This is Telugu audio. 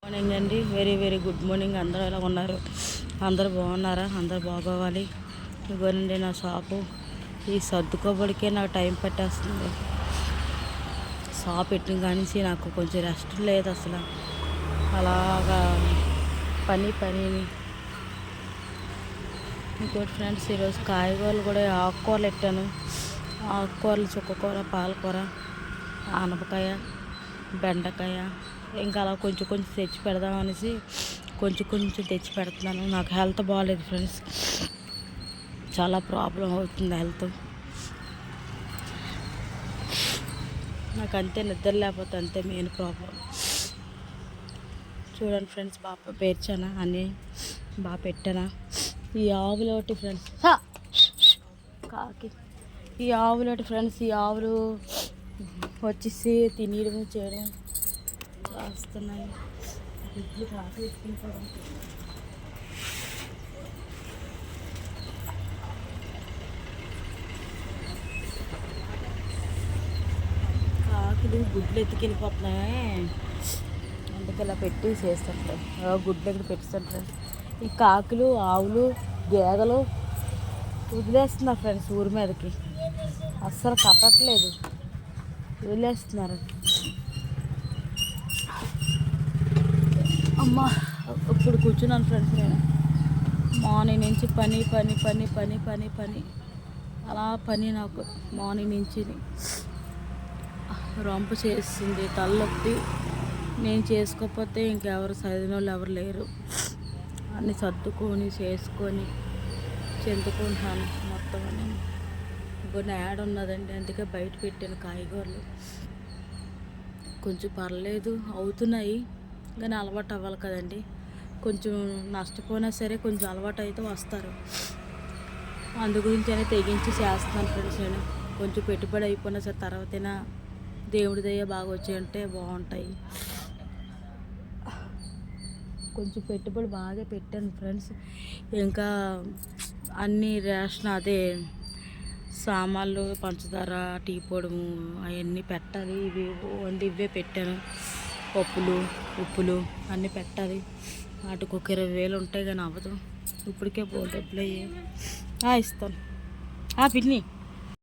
మార్నింగ్ అండి. Very very good morning. అందరూ ఎలా ఉన్నారు? అందరూ బాగున్నారా? అందరూ బాగోవాలి. ఇవ్వనండి నా షాపు. ఈ సర్దుకోబడికే నాకు టైం పట్టేస్తుంది. షాప్ పెట్టిన కానీ నాకు కొంచెం రెస్ట్ లేదు అసలు. అలాగా పనిని ఇంకోటి ఫ్రెండ్స్, ఈరోజు కాయగూరలు కూడా ఆకుకూరలు పెట్టాను. ఆకుకూరలు చుక్కకూర, పాలకూర, ఆనపకాయ, బెండకాయ, ఇంకా అలా కొంచెం కొంచెం తెచ్చి పెడదామనేసి కొంచెం తెచ్చి పెడుతున్నాను. నాకు హెల్త్ బాగాలేదు ఫ్రెండ్స్, చాలా ప్రాబ్లం అవుతుంది హెల్త్. నాకు అంతే, నిద్ర లేకపోతే అంతే మెయిన్ ప్రాబ్లం. చూడండి ఫ్రెండ్స్, బాగా పేర్చానా అన్నీ బాగా పెట్టానా. ఈ ఆవులు ఒకటి ఫ్రెండ్స్, కాకి ఈ ఆవులు ఒకటి ఫ్రెండ్స్, ఈ ఆవులు వచ్చేసి తినడం చేయడం చేస్తున్నాయి. గుడ్లు కాకి ఎత్తుకుంటారు. కాకులు గుడ్లు ఎత్తుకెళ్ళిపోతున్నాయి, అందుకే ఇలా పెట్టి చేస్తుంటారు. గుడ్లు ఎక్కడ పెట్టిస్తుంటారు. ఈ కాకులు, ఆవులు, గేదెలు వదిలేస్తున్నారు ఫ్రెండ్స్ ఊరి మీదకి. అస్సలు కట్టట్లేదు, వదిలేస్తున్నారు. అమ్మ, ఇప్పుడు కూర్చున్నాను ఫ్రెండ్స్. నేను మార్నింగ్ నుంచి పని అలా పని. నాకు మార్నింగ్ నుంచి రొంప చేస్తుంది, తలనొప్పి. నేను చేసుకోకపోతే ఇంకెవరు చదివిన వాళ్ళు ఎవరు లేరు. అన్నీ సర్దుకొని చేసుకొని చెందుకుంటాను మొత్తం. నేను కొన్ని యాడ్ ఉన్నదండి, అందుకే బయట పెట్టాను. కాయగూరలు కొంచెం పర్లేదు అవుతున్నాయి, కానీ అలవాటు అవ్వాలి కదండి. కొంచెం నష్టపోయినా సరే కొంచెం అలవాటు అయితే వస్తారు. అందు గురించి అనేది తెగించి చేస్తున్నాను ఫ్రెండ్స్. నేను కొంచెం పెట్టుబడి అయిపోయినా సరే తర్వాతైనా దేవుడి దయ బాగా వచ్చాయంటే బాగుంటాయి. కొంచెం పెట్టుబడి బాగా పెట్టాను ఫ్రెండ్స్. ఇంకా అన్నీ రేషన్, అదే సామాన్లు, పంచదార, టీ పొడము అవన్నీ పెట్టాలి. ఇవే పెట్టాను. పప్పులు, ఉప్పులు అన్నీ పెట్టాలి. వాటికి ఒక 20,000 ఉంటాయి, కానీ అవ్వదు. ఇప్పటికే డబ్బులు అయ్యాయి. ఇస్తాను పిన్ని.